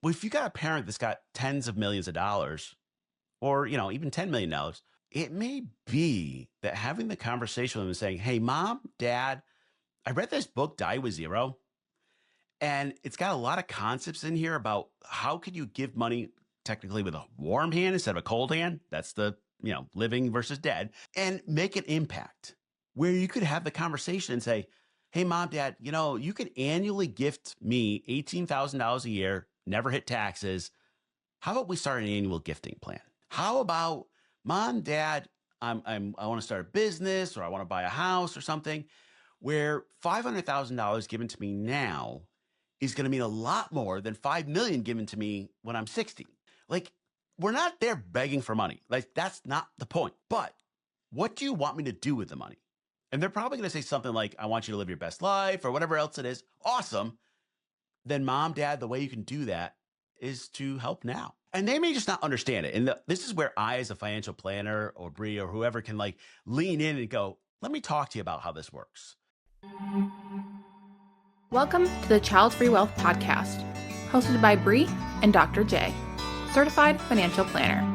Well, if you got a parent that's got tens of millions of dollars or, even $10 million, it may be that having the conversation with them and saying, hey, mom, dad, I read this book, Die with Zero, and it's got a lot of concepts in here about how could you give money technically with a warm hand instead of a cold hand. That's the, living versus dead, and make an impact where you could have the conversation and say, hey, mom, dad, you could annually gift me $18,000 a year, never hit taxes. How about we start an annual gifting plan? How about mom, dad, I want to start a business or I want to buy a house or something where $500,000 given to me now is going to mean a lot more than 5 million given to me when I'm 60. Like, we're not there begging for money. Like, that's not the point. But what do you want me to do with the money? And they're probably going to say something like, I want you to live your best life or whatever else it is. Awesome. Then mom, dad, the way you can do that is to help now. And they may just not understand it. And this is where I, as a financial planner or Bree or whoever, can lean in and go, let me talk to you about how this works. Welcome to the Childfree Wealth Podcast, hosted by Bree and Dr. J, certified financial planner.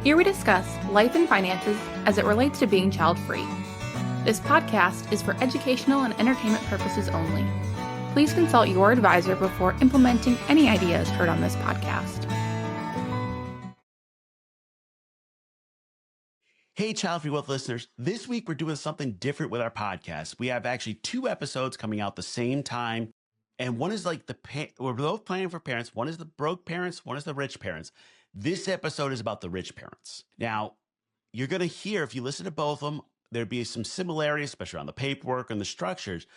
Here we discuss life and finances as it relates to being child-free. This podcast is for educational and entertainment purposes only. Please consult your advisor before implementing any ideas heard on this podcast. Hey, Child Free Wealth listeners. This week, we're doing something different with our podcast. We have actually 2 episodes coming out the same time. And one is we're both planning for parents. One is the broke parents. One is the rich parents. This episode is about the rich parents. Now, you're going to hear, if you listen to both of them, there'd be some similarities, especially around the paperwork and the structures.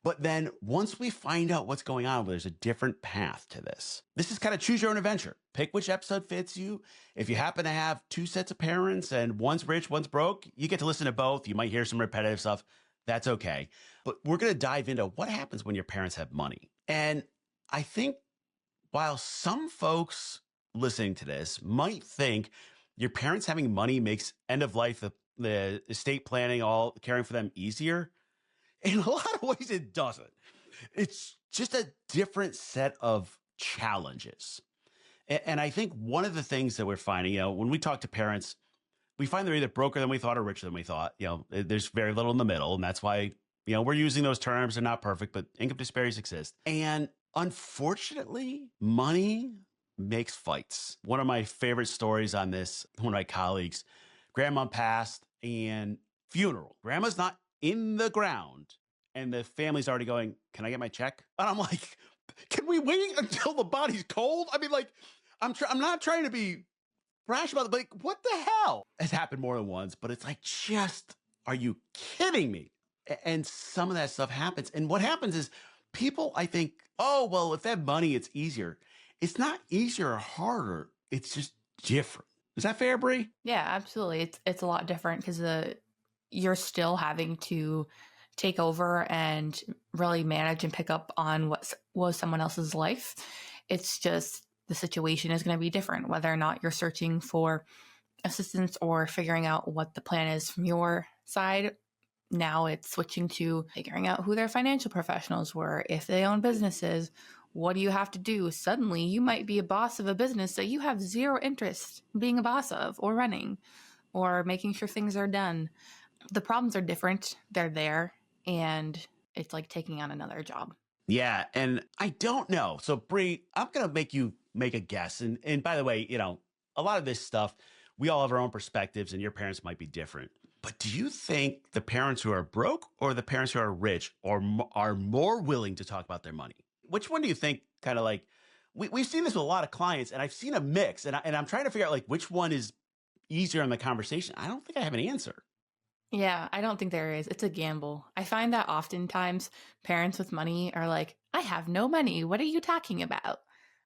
But then once we find out what's going on, there's a different path to this. This is kind of choose your own adventure. Pick which episode fits you. If you happen to have 2 sets of parents and one's rich, one's broke, you get to listen to both. You might hear some repetitive stuff. That's okay. But we're going to dive into what happens when your parents have money. And I think while some folks listening to this might think your parents having money makes end of life, the estate planning, all caring for them easier, in a lot of ways, it doesn't. It's just a different set of challenges. And I think one of the things that we're finding, when we talk to parents, we find they're either broker than we thought or richer than we thought. There's very little in the middle. And that's why, we're using those terms. They're not perfect, but income disparities exist. And unfortunately, money makes fights. One of my favorite stories on this, one of my colleagues, grandma passed and funeral. Grandma's not in the ground and the family's already going, can I get my check? And I'm like, can we wait until the body's cold? I mean, I'm not trying to be brash about it, but what the hell? It's happened more than once, but it's are you kidding me? And some of that stuff happens. And what happens is people, I think, oh, well, if they have money, it's easier. It's not easier or harder. It's just different. Is that fair, Bree? Yeah, absolutely. It's a lot different because you're still having to take over and really manage and pick up on what was someone else's life. It's just the situation is going to be different, whether or not you're searching for assistance or figuring out what the plan is from your side. Now it's switching to figuring out who their financial professionals were. If they own businesses, what do you have to do? Suddenly, you might be a boss of a business that you have zero interest in being a boss of or running or making sure things are done. The problems are different. They're there. And it's like taking on another job. Yeah. And I don't know. So, Bree, I'm going to make you make a guess. And by the way, a lot of this stuff, we all have our own perspectives and your parents might be different. But do you think the parents who are broke or the parents who are rich are more willing to talk about their money? Which one do you think kind of we've seen this with a lot of clients and I've seen a mix and I'm trying to figure out which one is easier in the conversation. I don't think I have an answer. Yeah, I don't think there is. It's a gamble. I find that oftentimes parents with money are like, I have no money. What are you talking about?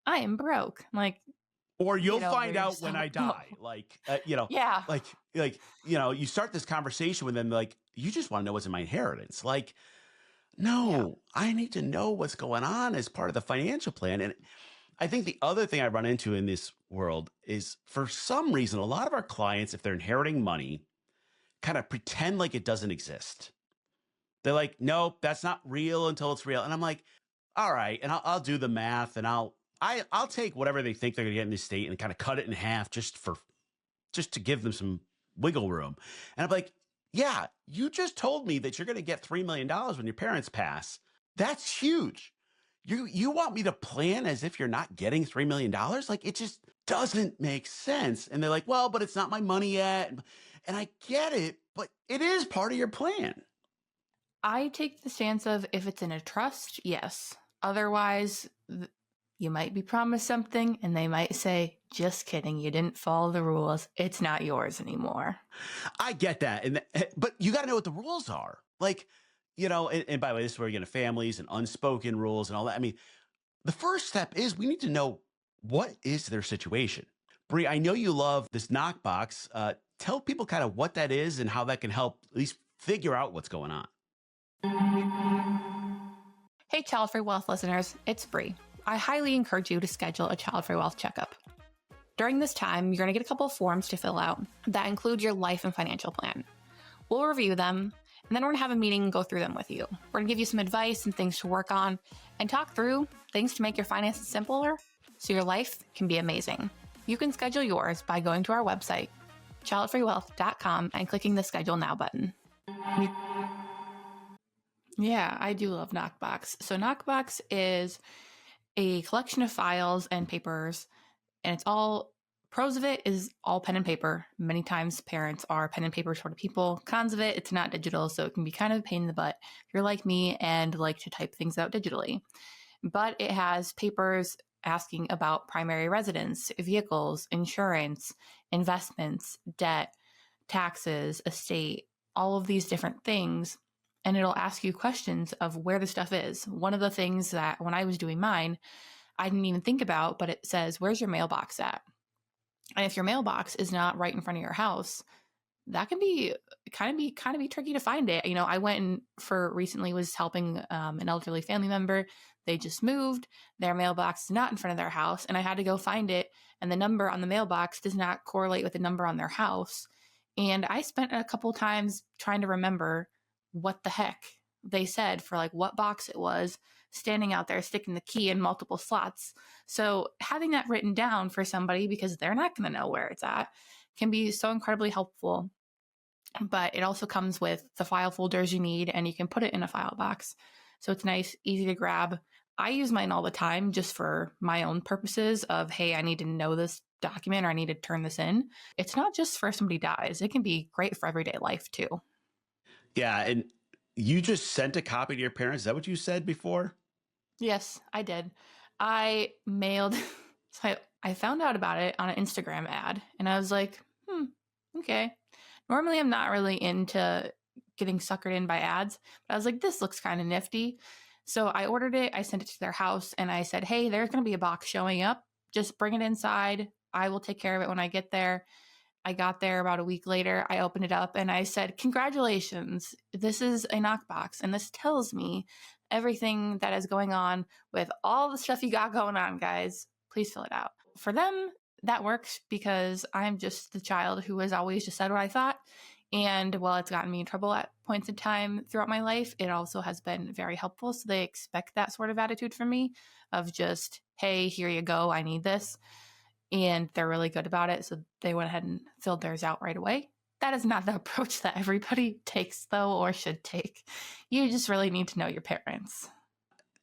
I am broke. Or you'll find out when I die. Yeah. You start this conversation with them, you just want to know what's in my inheritance. No, I need to know what's going on as part of the financial plan. And I think the other thing I run into in this world is for some reason, a lot of our clients, if they're inheriting money, kind of pretend like it doesn't exist. They're like, nope, that's not real until it's real. And I'm like, all right. And I'll do the math and I'll I'll take whatever they think they're going to get in this state and kind of cut it in half just to give them some wiggle room. And I'm like, yeah, you just told me that you're going to get $3 million when your parents pass. That's huge. You want me to plan as if you're not getting $3 million? Like, it just doesn't make sense. And they're like, well, but it's not my money yet. And I get it, but it is part of your plan. I take the stance of if it's in a trust, yes. Otherwise, you might be promised something and they might say, just kidding, you didn't follow the rules. It's not yours anymore. I get that. But you got to know what the rules are. Like, and by the way, this is where you get into families and unspoken rules and all that. I mean, the first step is we need to know what is their situation. Bree, I know you love this knockbox. Tell people kind of what that is and how that can help at least figure out what's going on. Hey, Childfree Wealth listeners, it's Bree. I highly encourage you to schedule a Childfree Wealth checkup. During this time, you're going to get a couple of forms to fill out that include your life and financial plan. We'll review them, and then we're going to have a meeting and go through them with you. We're going to give you some advice and things to work on and talk through things to make your finances simpler so your life can be amazing. You can schedule yours by going to our website, childfreewealth.com, and clicking the Schedule Now button. Yeah, I do love Knockbox. So Knockbox is a collection of files and papers, and it's all, pros of it is all pen and paper. Many times parents are pen and paper sort of people. Cons of it, it's not digital, so it can be kind of a pain in the butt if you're like me and like to type things out digitally. But it has papers asking about primary residence, vehicles, insurance, investments, debt, taxes, estate, all of these different things. And it'll ask you questions of where the stuff is. One of the things that when I was doing mine, I didn't even think about, but it says, where's your mailbox at? And if your mailbox is not right in front of your house, that can be kind of be tricky to find it. I went and recently was helping an elderly family member. They just moved. Their mailbox is not in front of their house, and I had to go find it. And the number on the mailbox does not correlate with the number on their house. And I spent a couple times trying to remember what the heck they said for like what box it was, standing out there sticking the key in multiple slots. So having that written down for somebody, because they're not going to know where it's at, can be so incredibly helpful. But it also comes with the file folders you need, and you can put it in a file box. So it's nice, easy to grab. I use mine all the time just for my own purposes of, hey, I need to know this document or I need to turn this in. It's not just for if somebody dies. It can be great for everyday life too. Yeah, and you just sent a copy to your parents. Is that what you said before? Yes, I did. I mailed, so I found out about it on an Instagram ad, and I was like, okay. Normally, I'm not really into getting suckered in by ads, but I was like, this looks kind of nifty. So I ordered it, I sent it to their house, and I said, hey, there's going to be a box showing up. Just bring it inside. I will take care of it when I get there. I got there about a week later. I opened it up and I said, congratulations, this is a knockbox. And this tells me everything that is going on with all the stuff you got going on, guys. Please fill it out. For them, that works because I'm just the child who has always just said what I thought. And while it's gotten me in trouble at points in time throughout my life, it also has been very helpful. So they expect that sort of attitude from me of just, hey, here you go, I need this. And they're really good about it. So they went ahead and filled theirs out right away. That is not the approach that everybody takes, though, or should take. You just really need to know your parents.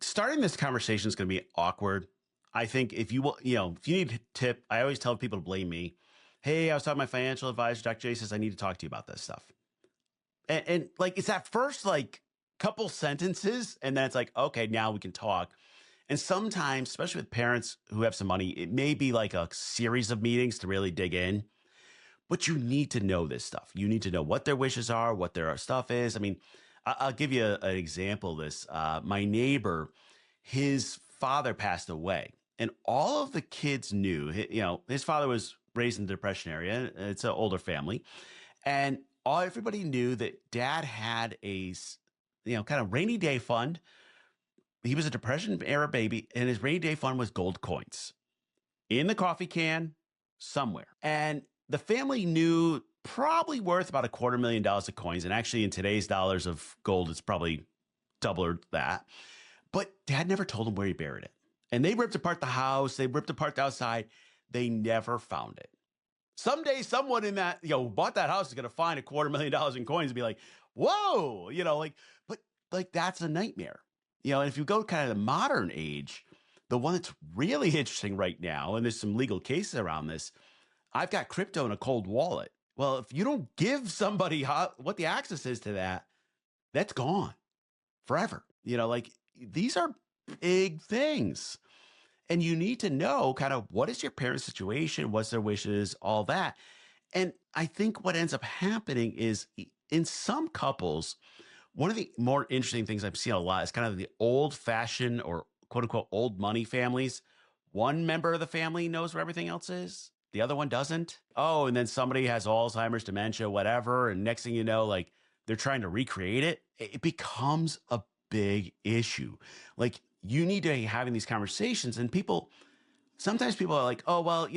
Starting this conversation is going to be awkward. I think if you will, if you need a tip, I always tell people to blame me. Hey, I was talking to my financial advisor, Dr. J says, I need to talk to you about this stuff. And like, it's that first like couple sentences. And then it's like, okay, now we can talk. And sometimes, especially with parents who have some money, it may be like a series of meetings to really dig in. But you need to know this stuff. You need to know what their wishes are, what their stuff is. I mean, I'll give you an example of this. My neighbor, his father passed away, and all of the kids knew, his father was raised in the Depression area. It's an older family. And everybody knew that dad had a, kind of rainy day fund. He was a Depression era baby, and his rainy day fund was gold coins in the coffee can somewhere. And the family knew probably worth about $250,000 of coins. And actually, in today's dollars of gold, it's probably double that. But dad never told him where he buried it. And they ripped apart the house. They ripped apart the outside. They never found it. Someday, someone in that, who bought that house is going to find $250,000 in coins and be like, whoa, but like that's a nightmare. And if you go kind of the modern age, the one that's really interesting right now, and there's some legal cases around this, I've got crypto in a cold wallet. Well, if you don't give somebody what the access is to that, that's gone forever. Like these are big things. And you need to know kind of what is your parents' situation, what's their wishes, all that. And I think what ends up happening is in some couples, one of the more interesting things I've seen a lot is kind of the old fashioned or quote unquote old money families. One member of the family knows where everything else is. The other one doesn't. Oh, and then somebody has Alzheimer's, dementia, whatever. And next thing you know, like they're trying to recreate it. It becomes a big issue. Like you need to be having these conversations, and sometimes people are like, oh, well,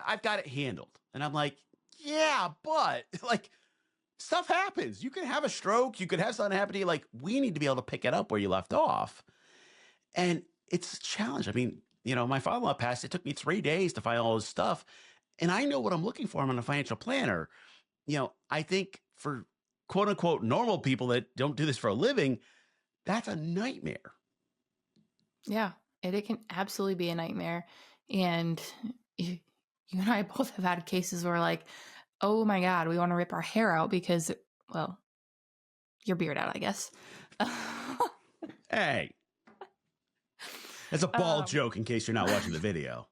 I've got it handled. And I'm like, yeah, but like stuff happens. You can have a stroke. You could have something happen to you. Like we need to be able to pick it up where you left off. And it's a challenge. I mean, my father-in-law passed. It took me 3 days to find all his stuff. And I know what I'm looking for. I'm a financial planner. I think for quote unquote normal people that don't do this for a living, that's a nightmare. Yeah, it can absolutely be a nightmare. And you and I both have had cases where like, oh my God, we want to rip our hair out because, well, your beard out, I guess. Hey, that's a bald joke in case you're not watching the video.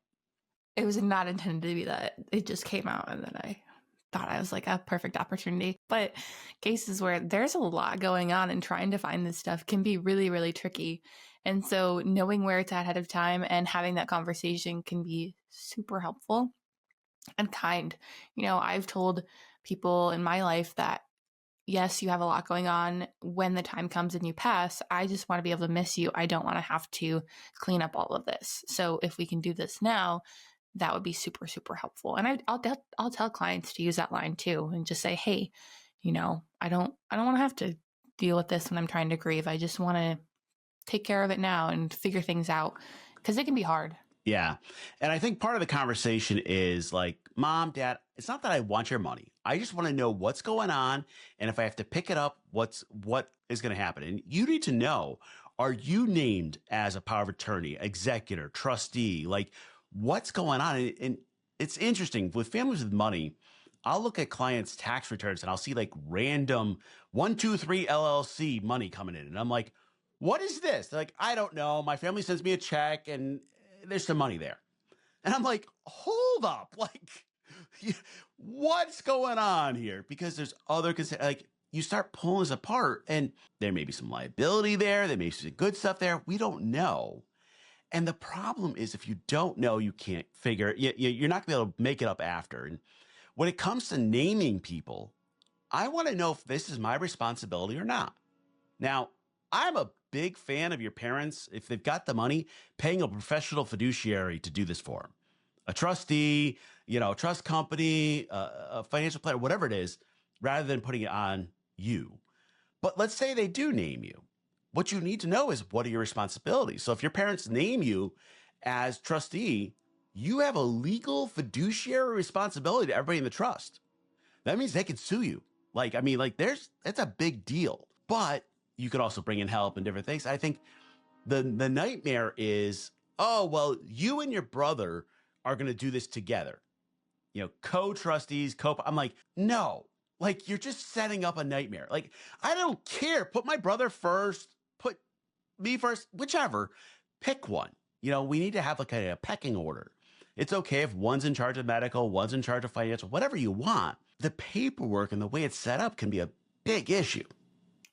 It was not intended to be that. It just came out, and then I thought I was like a perfect opportunity. But cases where there's a lot going on and trying to find this stuff can be really, really tricky. And so knowing where it's at ahead of time and having that conversation can be super helpful and kind. I've told people in my life that, yes, you have a lot going on. When the time comes and you pass, I just want to be able to miss you. I don't want to have to clean up all of this. So if we can do this now, that would be super, super helpful. And I'll tell clients to use that line too, and just say, hey, I don't want to have to deal with this when I'm trying to grieve. I just want to take care of it now and figure things out, because it can be hard. Yeah. And I think part of the conversation is like, Mom, Dad, it's not that I want your money. I just want to know what's going on. And if I have to pick it up, what is going to happen? And you need to know, are you named as a power of attorney, executor, trustee? Like what's going on? And it's interesting with families with money. I'll look at clients' tax returns and I'll see like random 123 LLC money coming in. And I'm like, what is this? They're like, I don't know. My family sends me a check and there's some money there. And I'm like, hold up. Like, what's going on here? Because there's other, like, you start pulling this apart and there may be some liability there. There may be some good stuff there. We don't know. And the problem is if you don't know, you can't figure, you're not going to be able to make it up after. And when it comes to naming people, I want to know if this is my responsibility or not. Now, I'm a big fan of your parents, if they've got the money, paying a professional fiduciary to do this for them. A trustee, a trust company, a financial planner, whatever it is, rather than putting it on you. But let's say they do name you. What you need to know is what are your responsibilities? So if your parents name you as trustee, you have a legal fiduciary responsibility to everybody in the trust. That means they can sue you. That's a big deal. But you could also bring in help and different things. I think the nightmare is, oh, well, you and your brother are going to do this together. Co-trustees, I'm like, no, like you're just setting up a nightmare. Like, I don't care. Put my brother first, put me first, whichever, pick one. We need to have like a pecking order. It's okay if one's in charge of medical, one's in charge of financial, whatever you want. The paperwork and the way it's set up can be a big issue.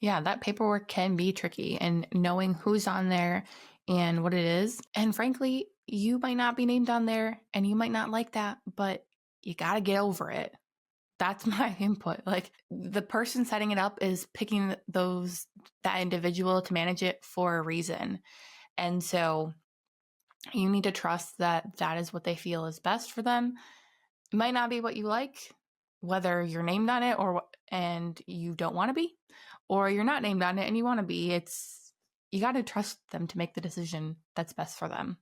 Yeah, that paperwork can be tricky, and knowing who's on there and what it is. And frankly, you might not be named on there and you might not like that, but you got to get over it. That's my input. Like the person setting it up is picking that individual to manage it for a reason. And so you need to trust that that is what they feel is best for them. It might not be what you like, whether you're named on it and you don't want to be, or you're not named on it and you want to be. you got to trust them to make the decision that's best for them.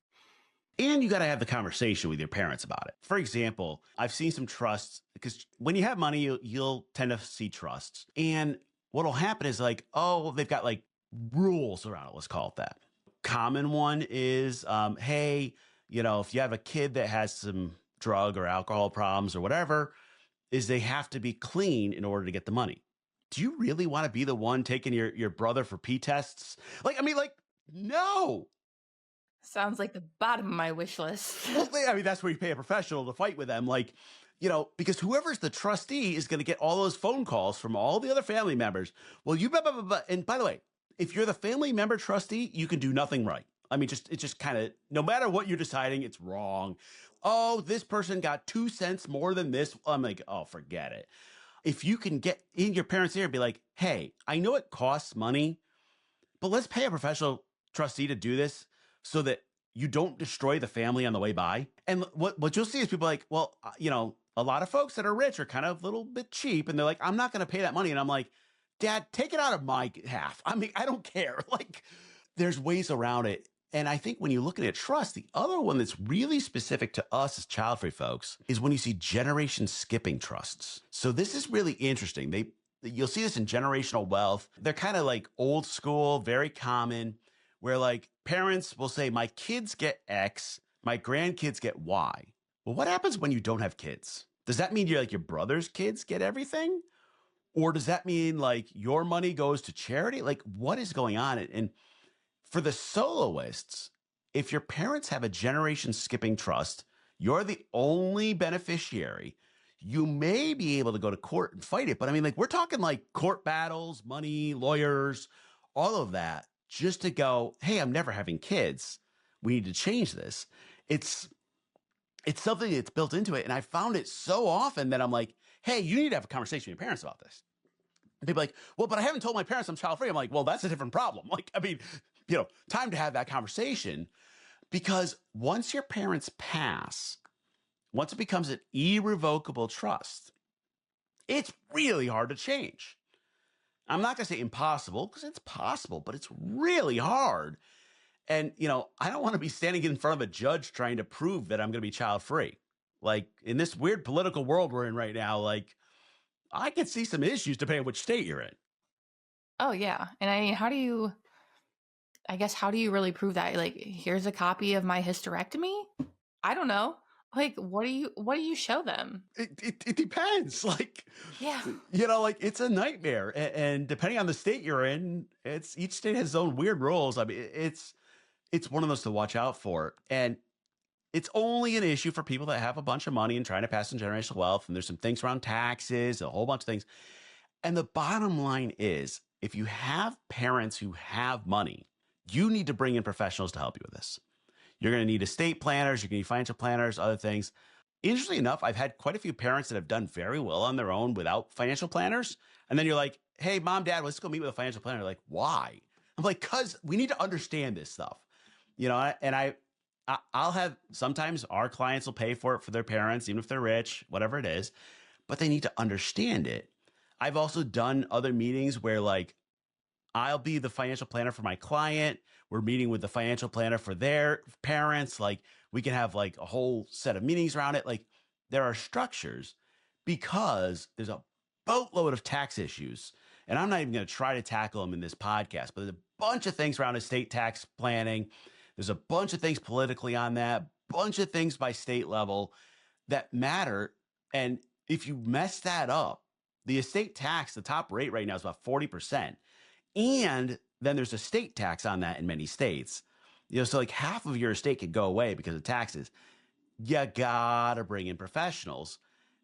And you got to have the conversation with your parents about it. For example, I've seen some trusts because when you have money, you'll tend to see trusts. And what'll happen is like, oh, they've got like rules around it. Let's call it that. Common one is, hey, if you have a kid that has some drug or alcohol problems or whatever, is they have to be clean in order to get the money. Do you really want to be the one taking your brother for pee tests? No. Sounds like the bottom of my wish list. Well, that's where you pay a professional to fight with them. Because whoever's the trustee is going to get all those phone calls from all the other family members. Well, you blah, blah, blah, blah. And by the way, if you're the family member trustee, you can do nothing right. It's just kind of, no matter what you're deciding, it's wrong. Oh, this person got 2 cents more than this. I'm like, oh, forget it. If you can get in your parents' ear and be like, hey, I know it costs money, but let's pay a professional trustee to do this so that you don't destroy the family on the way by. And what you'll see is people like, well, a lot of folks that are rich are kind of a little bit cheap. And they're like, I'm not going to pay that money. And I'm like, Dad, take it out of my half. I don't care. There's ways around it. And I think when you look at a trust, the other one that's really specific to us as child-free folks is when you see generation skipping trusts. So this is really interesting. You'll see this in generational wealth. They're kind of like old school, very common, where like parents will say, my kids get X, my grandkids get Y. Well, what happens when you don't have kids? Does that mean your brother's kids get everything? Or does that mean like your money goes to charity? Like what is going on? And for the soloists, if your parents have a generation skipping trust, you're the only beneficiary. You may be able to go to court and fight it. But we're talking like court battles, money, lawyers, all of that, just to go, hey, I'm never having kids. We need to change this. It's something that's built into it. And I found it so often that I'm like, hey, you need to have a conversation with your parents about this. And people are like, well, but I haven't told my parents I'm child free. I'm like, well, that's a different problem. Time to have that conversation, because once your parents pass, once it becomes an irrevocable trust, it's really hard to change. I'm not going to say impossible, because it's possible, but it's really hard. And, I don't want to be standing in front of a judge trying to prove that I'm going to be child free. Like in this weird political world we're in right now, I could see some issues depending on which state you're in. Oh yeah. And how do you really prove that? Like, here's a copy of my hysterectomy? I don't know. What do you show them? It depends. Yeah. It's a nightmare. And depending on the state you're in, each state has its own weird rules. It's one of those to watch out for. And it's only an issue for people that have a bunch of money and trying to pass on generational wealth. And there's some things around taxes, a whole bunch of things. And the bottom line is, if you have parents who have money, you need to bring in professionals to help you with this. You're going to need estate planners, you're going to need financial planners, other things. Interestingly enough, I've had quite a few parents that have done very well on their own without financial planners. And then you're like, hey, mom, dad, let's go meet with a financial planner. They're like, why? I'm like, because we need to understand this stuff. And I'll have, sometimes our clients will pay for it for their parents, even if they're rich, whatever it is, but they need to understand it. I've also done other meetings where I'll be the financial planner for my client. We're meeting with the financial planner for their parents. We can have a whole set of meetings around it. There are structures, because there's a boatload of tax issues. And I'm not even going to try to tackle them in this podcast, but there's a bunch of things around estate tax planning. There's a bunch of things politically on that, bunch of things by state level that matter. And if you mess that up, the estate tax, the top rate right now is about 40%. And then there's a state tax on that in many states. So half of your estate could go away because of taxes. You gotta bring in professionals.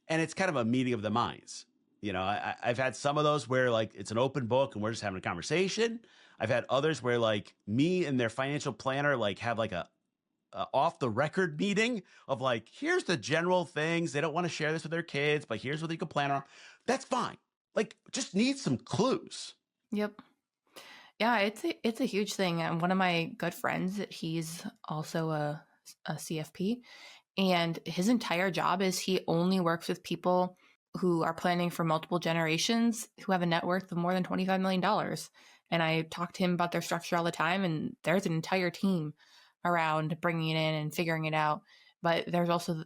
And it's kind of a meeting of the minds. I've had some of those where it's an open book and we're just having a conversation. I've had others where me and their financial planner have a off the record meeting of here's the general things. They don't want to share this with their kids, but here's what they can plan on. That's fine. Just need some clues. Yep. Yeah, it's a huge thing. And one of my good friends, he's also a CFP, and his entire job is he only works with people who are planning for multiple generations who have a net worth of more than $25 million. And I talk to him about their structure all the time. And there's an entire team around bringing it in and figuring it out. But there's also,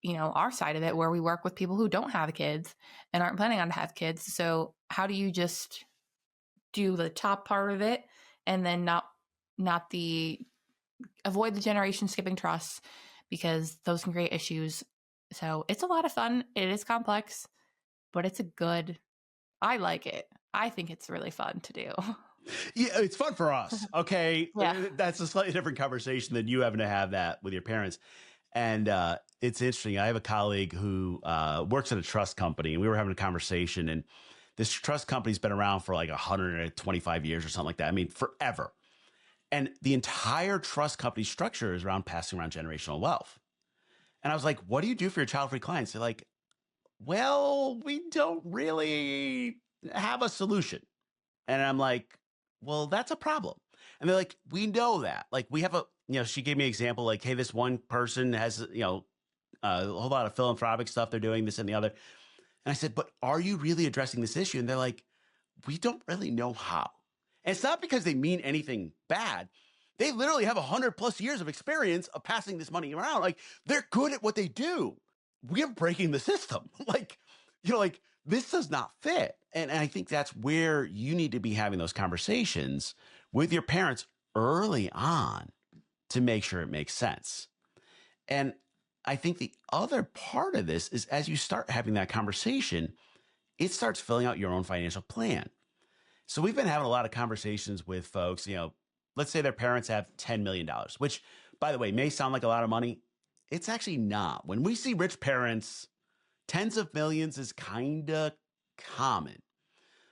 our side of it where we work with people who don't have kids and aren't planning on to have kids. So how do you just do the top part of it and then not the avoid the generation skipping trusts, because those can create issues. So it's a lot of fun. It is complex, but I like it. I think it's really fun to do. Yeah, it's fun for us. Okay. Yeah. That's a slightly different conversation than you having to have that with your parents. And it's interesting. I have a colleague who works at a trust company, and we were having a conversation, and this trust company's been around for like 125 years or something like that. I mean, forever. And the entire trust company structure is around passing around generational wealth. And I was like, what do you do for your child-free clients? They're like, well, we don't really have a solution. And I'm like, well, that's a problem. And they're like, we know that. Like, we have she gave me an example, like, hey, this one person has, a whole lot of philanthropic stuff they're doing, this and the other. And I said, but are you really addressing this issue? And they're like, we don't really know how. And it's not because they mean anything bad. They literally have 100+ years of experience of passing this money around. Like, they're good at what they do. We're breaking the system. Like, this does not fit. And I think that's where you need to be having those conversations with your parents early on to make sure it makes sense. And I think the other part of this is, as you start having that conversation, it starts filling out your own financial plan. So we've been having a lot of conversations with folks, let's say their parents have $10 million, which, by the way, may sound like a lot of money. It's actually not. When we see rich parents, tens of millions is kind of common.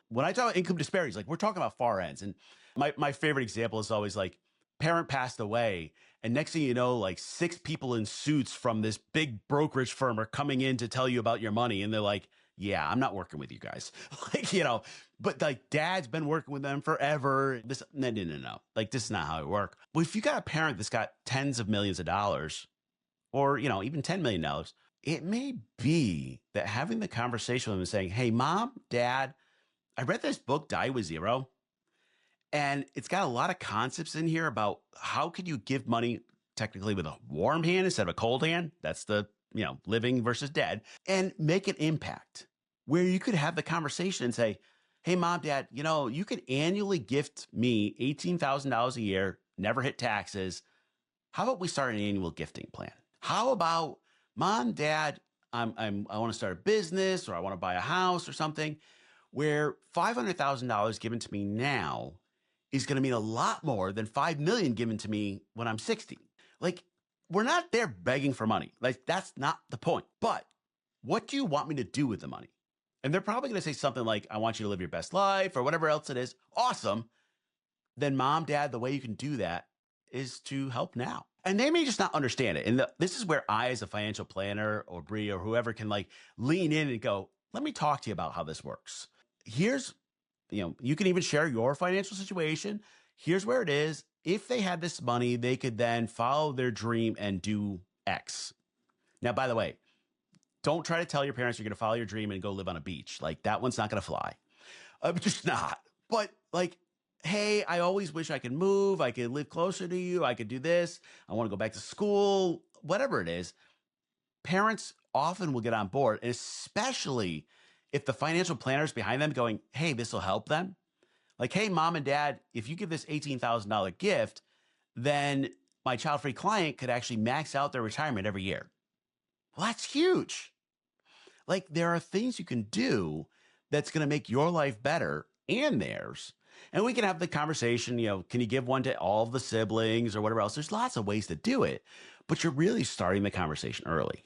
When I talk about income disparities, like, we're talking about far ends. And my favorite example is always like, parent passed away, and next thing you know, like 6 people in suits from this big brokerage firm are coming in to tell you about your money. And they're like, yeah, I'm not working with you guys. But like, dad's been working with them forever. No. Like, this is not how it works. Well, if you got a parent that's got tens of millions of dollars, or, even $10 million, it may be that having the conversation with them and saying, hey, mom, dad, I read this book, Die with Zero, and it's got a lot of concepts in here about how could you give money technically with a warm hand instead of a cold hand. That's the, living versus dead, and make an impact where you could have the conversation and say, hey, mom, dad, you could annually gift me $18,000 a year, never hit taxes. How about we start an annual gifting plan? How about, mom, dad, I want to start a business, or I want to buy a house or something, where $500,000 given to me now is going to mean a lot more than $5 million given to me when I'm 60. Like, we're not there begging for money. Like, that's not the point. But what do you want me to do with the money? And they're probably going to say something like, I want you to live your best life, or whatever else it is. Awesome. Then, mom, dad, the way you can do that is to help now. And they may just not understand it. And this is where I, as a financial planner, or Bree, or whoever, can like lean in and go, let me talk to you about how this works. Here's, you can even share your financial situation. Here's where it is. If they had this money, they could then follow their dream and do X. Now, by the way, don't try to tell your parents you're going to follow your dream and go live on a beach. Like, that one's not going to fly. Just not. But like, hey, I always wish I could move. I could live closer to you. I could do this. I want to go back to school, whatever it is. Parents often will get on board, and especially if the financial planners behind them going, hey, this will help them. Like, hey, mom and dad, if you give this $18,000 gift, then my child-free client could actually max out their retirement every year. Well, that's huge. Like, there are things you can do that's going to make your life better and theirs. And we can have the conversation, can you give one to all of the siblings or whatever else? There's lots of ways to do it, but you're really starting the conversation early.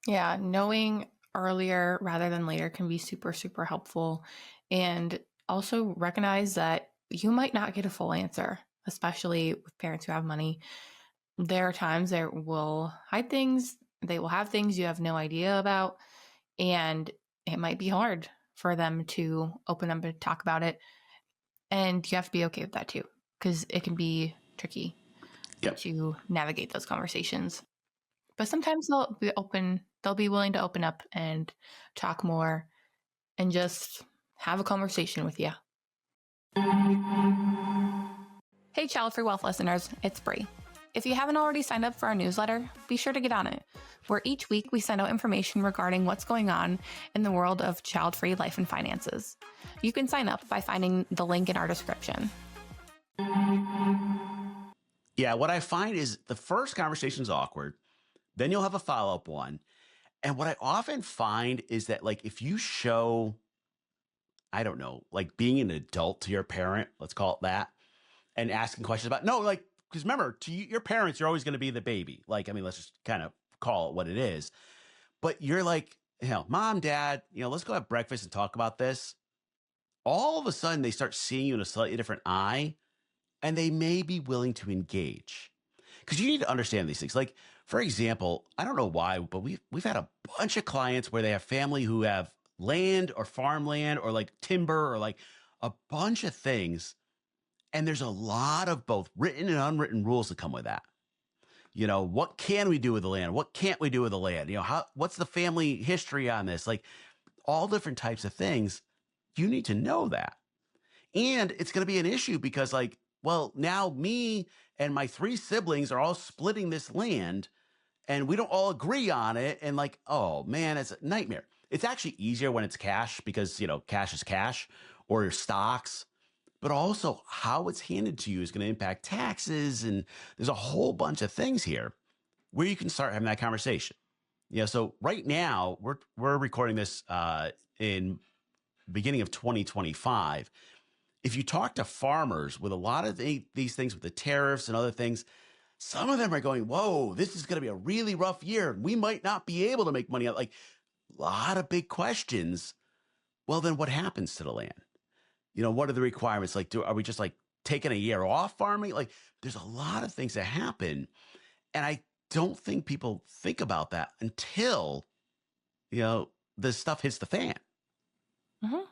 Yeah, knowing earlier rather than later can be super, super helpful. And also recognize that you might not get a full answer, especially with parents who have money. There are times they will hide things, they will have things you have no idea about, and it might be hard for them to open up and talk about it. And you have to be okay with that too, because it can be tricky to navigate those conversations. But sometimes they'll be willing to open up and talk more and just have a conversation with you. Hey, Childfree Wealth listeners, it's Bree. If you haven't already signed up for our newsletter, be sure to get on it, where each week we send out information regarding what's going on in the world of child-free life and finances. You can sign up by finding the link in our description. Yeah, what I find is the first conversation is awkward. Then you'll have a follow-up one. And what I often find is that, like, if you show, I don't know, like being an adult to your parent, let's call it that, and asking questions about, no, like, because remember, to your parents, you're always going to be the baby. Like, I mean, let's just kind of call it what it is. But you're like, mom, dad, let's go have breakfast and talk about this. All of a sudden, they start seeing you in a slightly different eye, and they may be willing to engage. Because you need to understand these things. Like, for example, I don't know why, but we've had a bunch of clients where they have family who have land or farmland or like timber or like a bunch of things. And there's a lot of both written and unwritten rules that come with that. What can we do with the land? What can't we do with the land? What's the family history on this? Like all different types of things. You need to know that. And it's going to be an issue because like, well, now me and my 3 siblings are all splitting this land and we don't all agree on it. And like, oh man, it's a nightmare. It's actually easier when it's cash because, cash is cash or your stocks, but also how it's handed to you is going to impact taxes. And there's a whole bunch of things here where you can start having that conversation. So right now we're recording this in beginning of 2025. If you talk to farmers with a lot of these things with the tariffs and other things, some of them are going, whoa, this is going to be a really rough year. We might not be able to make money. Like a lot of big questions. Well, then what happens to the land? What are the requirements? Like, are we just like taking a year off farming? Like there's a lot of things that happen. And I don't think people think about that until, the stuff hits the fan. Mm-hmm.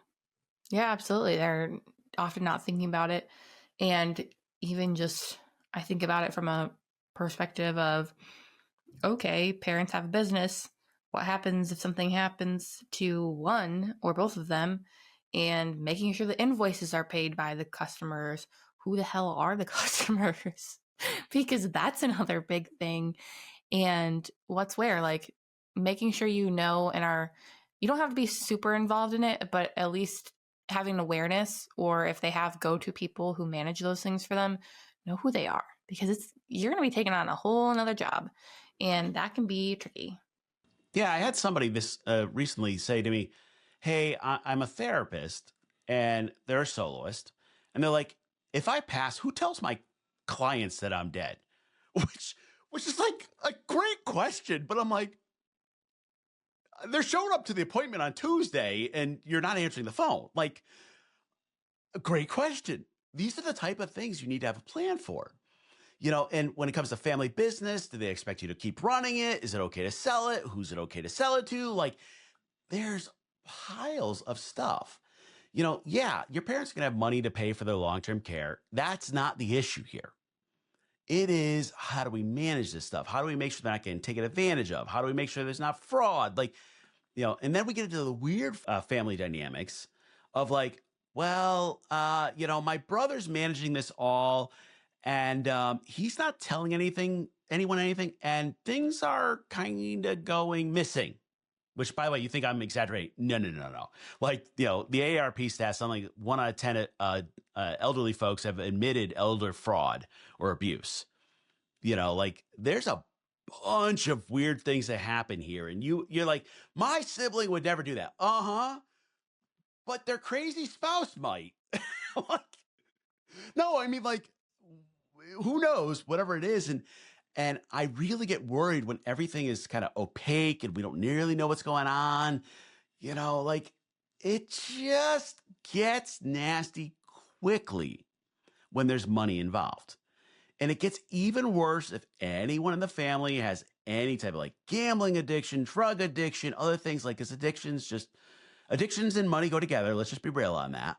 Yeah, absolutely. They're often not thinking about it. And even just, I think about it from a perspective of, okay, parents have a business. What happens if something happens to one or both of them? And making sure the invoices are paid by the customers. Who the hell are the customers? Because that's another big thing. And what's where, like making sure you don't have to be super involved in it, but at least having awareness, or if they have go-to people who manage those things for them, know who they are, because you're going to be taking on a whole another job, and that can be tricky. Yeah, I had somebody this recently say to me, hey, I'm a therapist and they're a soloist. And they're like, if I pass, who tells my clients that I'm dead? Which is like a great question. But I'm like, they're showing up to the appointment on Tuesday and you're not answering the phone. Like, a great question. These are the type of things you need to have a plan for. And when it comes to family business, do they expect you to keep running it? Is it okay to sell it? Who's it okay to sell it to? Like, there's piles of stuff. Yeah, your parents can have money to pay for their long-term care. That's not the issue here. It is, how do we manage this stuff? How do we make sure they're not getting taken advantage of? How do we make sure there's not fraud? Like, and then we get into the weird family dynamics of like, well, my brother's managing this all and he's not telling anyone anything, and things are kind of going missing. Which, by the way, you think I'm exaggerating? No. Like, the AARP stats, something like 1 out of 10 elderly folks have admitted elder fraud or abuse. Like there's a bunch of weird things that happen here, and you're like, my sibling would never do that. But their crazy spouse might. Like, no, I mean, like, who knows? Whatever it is, and I really get worried when everything is kind of opaque and we don't nearly know what's going on. Like it just gets nasty quickly when there's money involved. And it gets even worse if anyone in the family has any type of like gambling addiction, drug addiction, other things like this. Addictions and money go together. Let's just be real on that.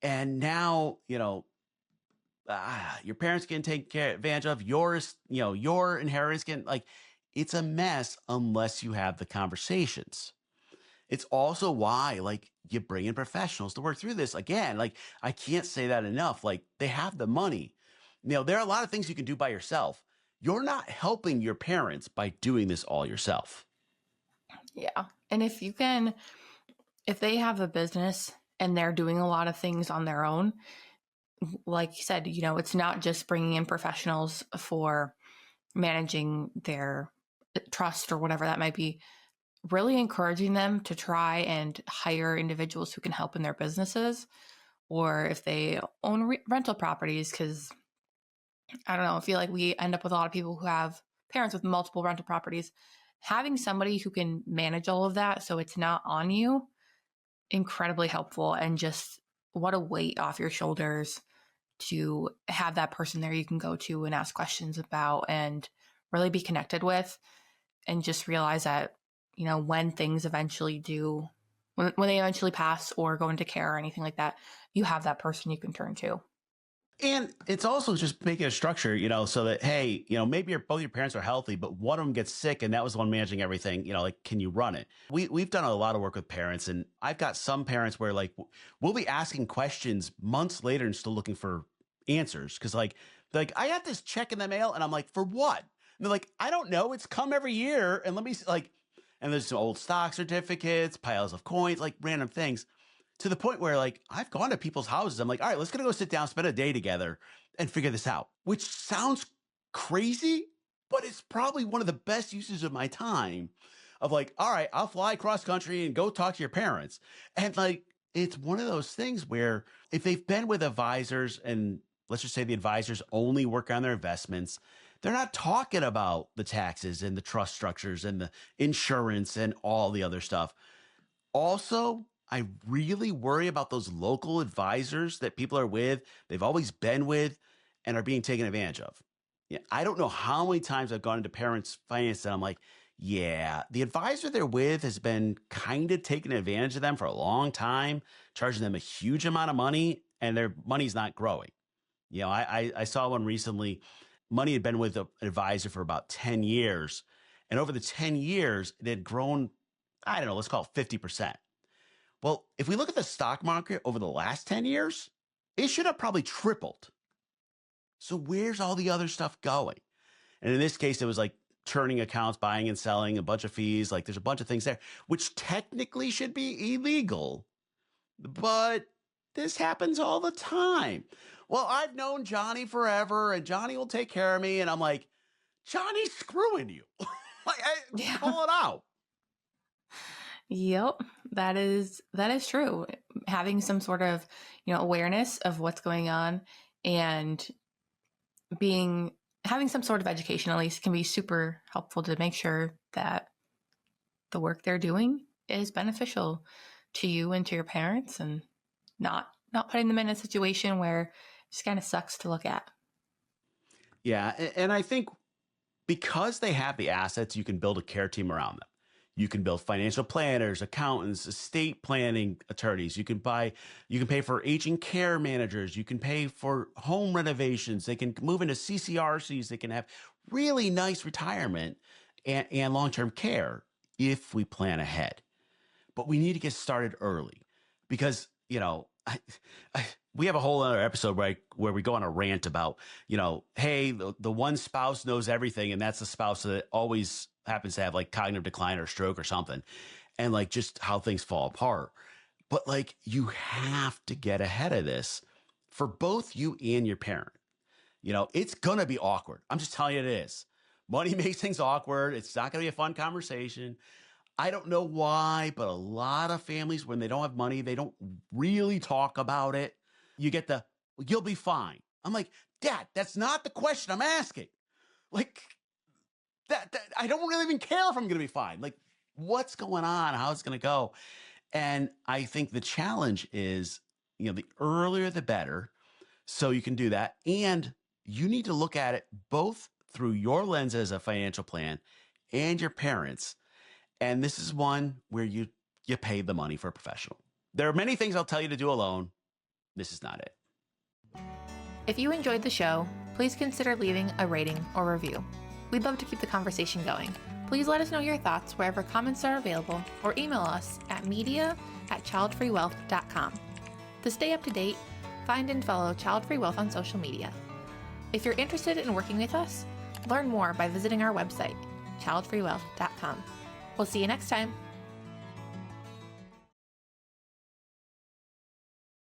And now, your parents can take advantage of yours, your inheritance can, like, it's a mess unless you have the conversations. It's also why, like, you bring in professionals to work through this. Again, like, I can't say that enough. Like, they have the money. There are a lot of things you can do by yourself. You're not helping your parents by doing this all yourself. Yeah. And if they have a business and they're doing a lot of things on their own, like you said, it's not just bringing in professionals for managing their trust or whatever that might be, really encouraging them to try and hire individuals who can help in their businesses, or if they own rental properties, because I don't know, I feel like we end up with a lot of people who have parents with multiple rental properties. Having somebody who can manage all of that so it's not on you, incredibly helpful, and just what a weight off your shoulders to have that person there you can go to and ask questions about and really be connected with, and just realize that, when things eventually when they eventually pass or go into care or anything like that, you have that person you can turn to. And it's also just making a structure, so that, hey, maybe both your parents are healthy, but one of them gets sick and that was the one managing everything, like, can you run it? We've done a lot of work with parents, and I've got some parents where, like, we'll be asking questions months later and still looking for answers. Cause like, I got this check in the mail and I'm like, for what? And they're like, I don't know. It's come every year. And let me like, and there's some old stock certificates, piles of coins, like random things, to the point where, like, I've gone to people's houses. I'm like, all right, let's go sit down, spend a day together and figure this out, which sounds crazy, but it's probably one of the best uses of my time of, like, all right, I'll fly across country and go talk to your parents. And like, it's one of those things where if they've been with advisors, and let's just say the advisors only work on their investments, they're not talking about the taxes and the trust structures and the insurance and all the other stuff. Also, I really worry about those local advisors that people are with, they've always been with, and are being taken advantage of. Yeah, I don't know how many times I've gone into parents' finance and I'm like, yeah, the advisor they're with has been kind of taking advantage of them for a long time, charging them a huge amount of money, and their money's not growing. I saw one recently. Money had been with an advisor for about 10 years. And over the 10 years, it had grown, I don't know, let's call it 50%. Well, if we look at the stock market over the last 10 years, it should have probably tripled. So where's all the other stuff going? And in this case, it was like turning accounts, buying and selling, a bunch of fees. Like, there's a bunch of things there, which technically should be illegal. But this happens all the time. Well, I've known Johnny forever and Johnny will take care of me. And I'm like, Johnny's screwing you. Yeah. Call it out. Yep, that is true. Having some sort of, awareness of what's going on, and having some sort of education at least, can be super helpful to make sure that the work they're doing is beneficial to you and to your parents, and not putting them in a situation where it just kind of sucks to look at. Yeah. And I think because they have the assets, you can build a care team around them. You can build financial planners, accountants, estate planning attorneys. You can pay for aging care managers. You can pay for home renovations. They can move into CCRCs. They can have really nice retirement and long-term care if we plan ahead. But we need to get started early because, we have a whole other episode where we go on a rant about, hey, the one spouse knows everything, and that's the spouse that always happens to have, like, cognitive decline or stroke or something, and, like, just how things fall apart. But, like, you have to get ahead of this for both you and your parent. It's gonna be awkward. I'm just telling you, it is. Money makes things awkward. It's not gonna be a fun conversation. I don't know why, but a lot of families, when they don't have money, they don't really talk about it. You get you'll be fine. I'm like, Dad, that's not the question I'm asking. Like, that I don't really even care if I'm going to be fine. Like, what's going on? How it's going to go? And I think the challenge is, the earlier the better. So you can do that. And you need to look at it both through your lens as a financial plan and your parents. And this is one where you pay the money for a professional. There are many things I'll tell you to do alone. This is not it. If you enjoyed the show, please consider leaving a rating or review. We'd love to keep the conversation going. Please let us know your thoughts wherever comments are available or email us at media@childfreewealth.com. To stay up to date, find and follow Childfree Wealth on social media. If you're interested in working with us, learn more by visiting our website, childfreewealth.com. We'll see you next time.